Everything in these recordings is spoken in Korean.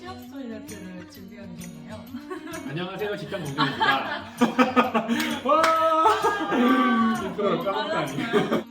취업 스토리를 준비해 주셨나요? 안녕하세요, 직장 동료입니다. 와! 인트로를 까먹다니.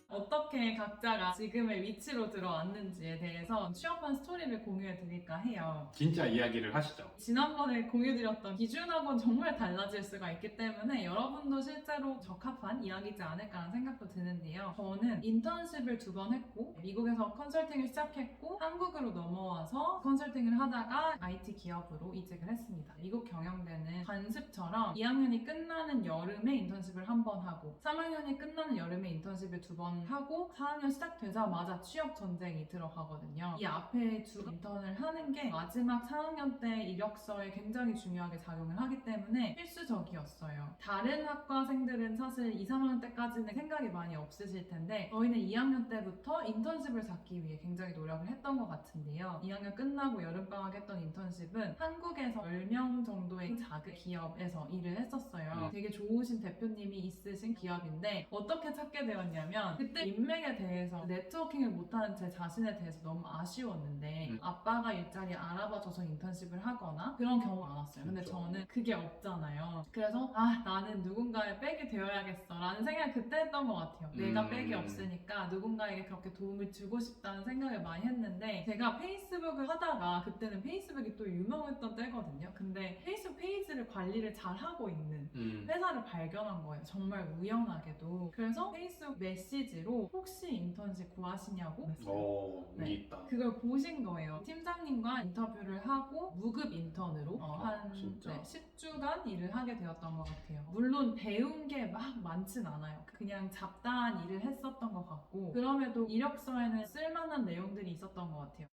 어떻게 각자가 지금의 위치로 들어왔는지에 대해서 취업한 스토리를 공유해 드릴까 해요. 진짜 이야기를 하시죠. 지난번에 공유드렸던 기준하고는 정말 달라질 수가 있기 때문에 여러분도 실제로 적합한 이야기지 않을까라는 생각도 드는데요. 저는 인턴십을 2번 했고 미국에서 컨설팅을 시작했고 한국으로 넘어와서 컨설팅을 하다가 IT 기업으로 이직을 했습니다. 미국 경영대는 관습처럼 2학년이 끝나는 여름에 인턴십을 1번 하고 3학년이 끝나는 여름에 인턴십을 2번 하고 4학년 시작되자마자 취업 전쟁이 들어가거든요. 이 앞에 두 인턴을 하는 게 마지막 4학년 때 이력서에 굉장히 중요하게 작용을 하기 때문에 필수적이었어요. 다른 학과생들은 사실 2, 3학년 때까지는 생각이 많이 없으실 텐데 저희는 2학년 때부터 인턴십을 잡기 위해 굉장히 노력을 했던 것 같은데요. 2학년 끝나고 여름방학 했던 인턴십은 한국에서 10명 정도의 작은 기업에서 일을 했었어요. 되게 좋으신 대표님이 있으신 기업인데 어떻게 찾게 되었냐면 그때 인맥에 대해서 네트워킹을 못하는 제 자신에 대해서 너무 아쉬웠는데 아빠가 일자리 알아봐줘서 인턴십을 하거나 그런 경우가 많았어요. 근데 그렇죠. 저는 그게 없잖아요. 그래서 나는 누군가의 백이 되어야겠어 라는 생각을 그때 했던 것 같아요. 내가 백이 없으니까 누군가에게 그렇게 도움을 주고 싶다는 생각을 많이 했는데 제가 페이스북을 하다가 그때는 페이스북이 또 유명했던 때거든요. 근데 페이스북 페이지를 관리를 잘 하고 있는 회사를 발견한 거예요. 정말 우연하게도. 그래서 페이스북 메시지로 혹시 인턴십 구하시냐고 했어요. 운이 있다. 그걸 보신 거예요. 팀장님과 인터뷰를 하고 무급 인턴으로 한 진짜? 10주간 일을 하게 되었던 것 같아요. 물론 배운 게 막 많진 않아요. 그냥 잡다한 일을 했었던 것 같고 그럼에도 이력서에는 쓸만한 내용들이 있었던 것 같아요.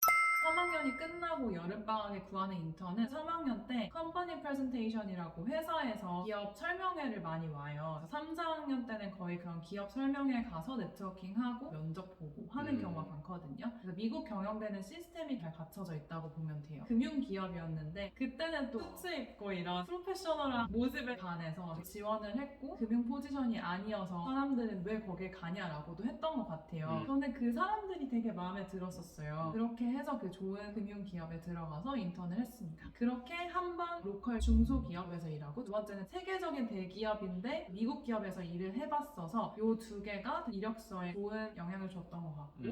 3학년이 끝나고 여름방학에 구하는 인턴은 3학년 때 컴퍼니 프레젠테이션이라고 회사에서 기업 설명회를 많이 와요. 3, 4학년 때는 거의 그런 기업 설명회 가서 네트워킹하고 면접 보고 하는 경우가 많거든요. 그래서 미국 경영대는 시스템이 잘 갖춰져 있다고 보면 돼요. 금융기업이었는데 그때는 또 수트 입고 이런 프로페셔널한 모습에 반해서 지원을 했고 금융 포지션이 아니어서 사람들은 왜 거길 가냐라고도 했던 것 같아요. 저는 그 사람들이 되게 마음에 들었었어요. 그렇게 해서 그 좋은 금융기업에 들어가서 인턴을 했습니다. 그렇게 한 번 로컬 중소기업에서 일하고 두 번째는 세계적인 대기업인데 미국 기업에서 일을 해봤어서 이 두 개가 이력서에 좋은 영향을 줬던 것 같고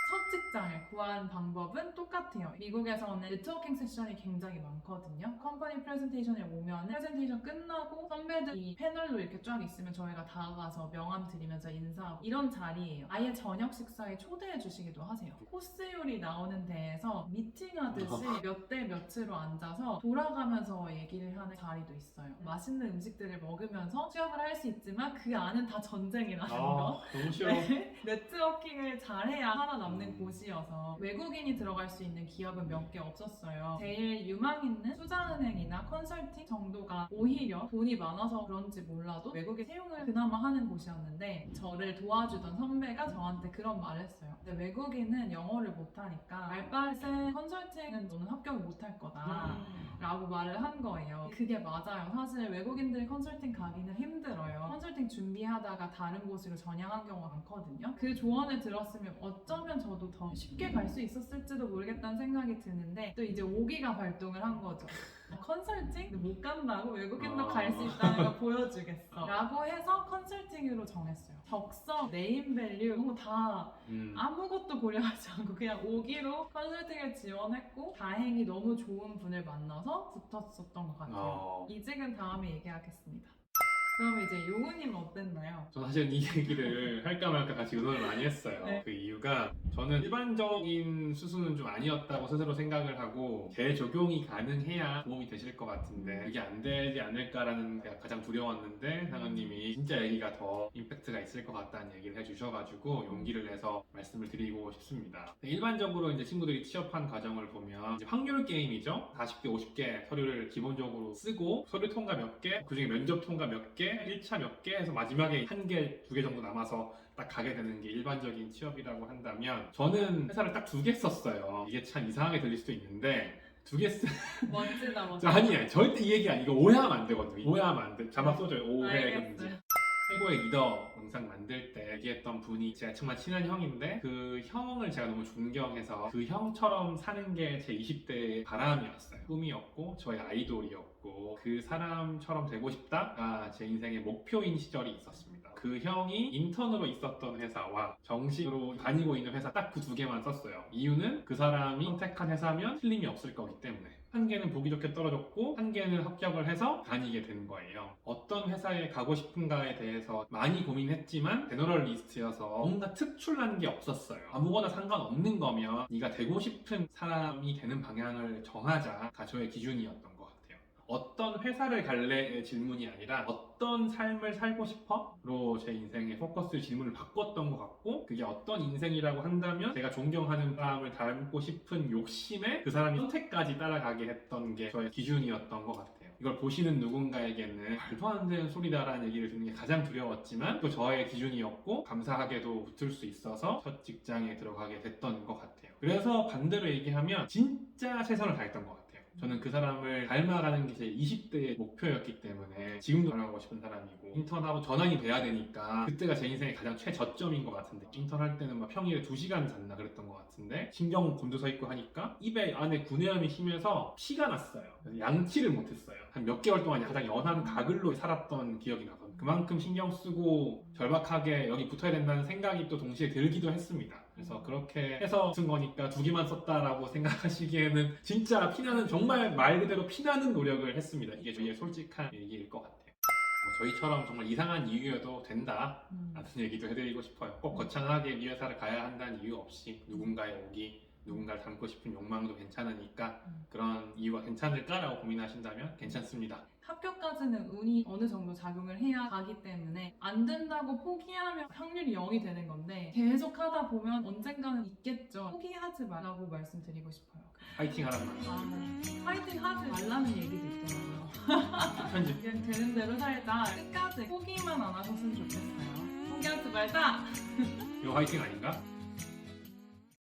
첫 직장을 구한 방법은 똑같아요. 미국에서는 네트워킹 세션이 굉장히 많거든요. 컴퍼니 프레젠테이션에 오면 프레젠테이션 끝나고 선배들이 패널로 이렇게 쫙 있으면 저희가 다가가서 명함 드리면서 인사하고 이런 자리예요. 아예 저녁 식사에 초대해 주시기도 하세요. 코스 요리 나오는 데에서 미팅하듯이 몇 대 몇으로 앉아서 돌아가면서 얘기를 하는 자리도 있어요. 맛있는 음식들을 먹으면서 취업을 할 수 있지만 그 안은 다 전쟁이라는 거. 너무 싫어. 네. 네트워킹을 잘해야 살아남는 곳이어서 외국인이 들어갈 수 있는 기업은 몇 개 없었어요. 제일 유망 있는 투자은행이나 컨설팅 정도가 오히려 돈이 많아서 그런지 몰라도 외국인 채용을 그나마 하는 곳이었는데 저를 도와주던 선배가 저한테 그런 말을 했어요. 근데 외국인은 영어를 못하니까 알바생 컨설팅은 너는 합격을 못할 거다 라고 말을 한 거예요. 그게 맞아요. 사실 외국인들 컨설팅 가기는 힘들어요. 컨설팅 준비하다가 다른 곳으로 전향한 경우가 많거든요. 그 조언을 들었으면 어쩌면 저도 더 쉽게 갈 수 있었을지도 모르겠다는 생각이 드는데 또 이제 오기가 발동을 한 거죠. 컨설팅? 못 간다고? 외국인도 갈 수 있다는 걸 보여주겠어 라고 해서 컨설팅으로 정했어요. 적성, 네임밸류 이런 거 다 아무것도 고려하지 않고 그냥 오기로 컨설팅을 지원했고 다행히 너무 좋은 분을 만나서 붙었었던 것 같아요. 이직은 다음에 얘기하겠습니다. 그럼 이제 용우님은 어땠나요? 저는 사실 이 얘기를 할까 말까 같이 의논을 많이 했어요. 네. 그 이유가 저는 일반적인 수순은 좀 아니었다고 스스로 생각을 하고 재적용이 가능해야 도움이 되실 것 같은데 이게 안 되지 않을까라는 게 가장 두려웠는데 상은님이 진짜 얘기가 더 임팩트가 있을 것 같다는 얘기를 해주셔가지고 용기를 내서 말씀을 드리고 싶습니다. 일반적으로 이제 친구들이 취업한 과정을 보면 이제 확률 게임이죠. 40개, 50개 서류를 기본적으로 쓰고 서류 통과 몇 개, 그중에 면접 통과 몇 개, 1차 몇 개 해서 마지막에 한 개, 두 개 정도 남아서 딱 가게 되는 게 일반적인 취업이라고 한다면 저는 회사를 딱 2개 썼어요. 이게 참 이상하게 들릴 수도 있는데 2개 멋지다. 아니야 절대 이 얘기 아니고 오해하면 안 되거든요. 오해하면 안 돼. 자막 써줘요. 오해 금지. 알겠어요. 최고의 리더 영상 만들 때 얘기했던 분이 제가 정말 친한 형인데 그 형을 제가 너무 존경해서 그 형처럼 사는 게 제 20대의 바람이었어요. 꿈이었고 저의 아이돌이었고 그 사람처럼 되고 싶다가 제 인생의 목표인 시절이 있었습니다. 그 형이 인턴으로 있었던 회사와 정식으로 다니고 있는 회사 딱 그 두 개만 썼어요. 이유는 그 사람이 선택한 회사면 틀림이 없을 거기 때문에. 한 개는 보기 좋게 떨어졌고 한 개는 합격을 해서 다니게 된 거예요. 어떤 회사에 가고 싶은가에 대해서 많이 고민했지만 제너럴 리스트여서 뭔가 특출난 게 없었어요. 아무거나 상관없는 거면 네가 되고 싶은 사람이 되는 방향을 정하자가 저의 기준이었던 것 같아요. 어떤 회사를 갈래의 질문이 아니라 어떤 삶을 살고 싶어? 로 제 인생의 포커스 질문을 바꿨던 것 같고 그게 어떤 인생이라고 한다면 제가 존경하는 사람을 닮고 싶은 욕심에 그 사람이 선택까지 따라가게 했던 게 저의 기준이었던 것 같아요. 이걸 보시는 누군가에게는 말도 안 되는 소리다라는 얘기를 듣는 게 가장 두려웠지만 또 저의 기준이었고 감사하게도 붙을 수 있어서 첫 직장에 들어가게 됐던 것 같아요. 그래서 반대로 얘기하면 진짜 최선을 다했던 것 같아요. 저는 그 사람을 닮아가는 게 제 20대의 목표였기 때문에 지금도 닮아가고 싶은 사람이고 인턴하고 전환이 돼야 되니까 그때가 제 인생의 가장 최저점인 것 같은데 인턴할 때는 막 평일에 2시간 잤나 그랬던 것 같은데 신경 곤두서 있고 하니까 입에 안에 구내염이 심해서 피가 났어요. 그래서 양치를 못했어요. 한 몇 개월 동안 가장 연한 가글로 살았던 기억이 나서 그만큼 신경 쓰고 절박하게 여기 붙어야 된다는 생각이 또 동시에 들기도 했습니다. 그래서 그렇게 해서 쓴 거니까 2개만 썼다라고 생각하시기에는 진짜 피나는 정말 말 그대로 피나는 노력을 했습니다. 이게 저희의 솔직한 얘기일 것 같아요. 저희처럼 정말 이상한 이유여도 된다 라는 얘기도 해드리고 싶어요. 꼭 거창하게 이 회사를 가야 한다는 이유 없이 누군가의 오기 누군가를 닮고 싶은 욕망도 괜찮으니까 그런 이유가 괜찮을까라고 고민하신다면 괜찮습니다. 합격까지는 운이 어느 정도 작용을 해야 가기 때문에 안 된다고 포기하면 확률이 0이 되는 건데 계속 하다 보면 언젠가는 있겠죠. 포기하지 말라고 말씀드리고 싶어요. 파이팅 하란 말. 파이팅 하지 말라는 얘기도 있더라고요. 편집. 그냥 되는 대로 살다 끝까지 포기만 안 하셨으면 좋겠어요. 포기하지 말자! 이거 화이팅 아닌가?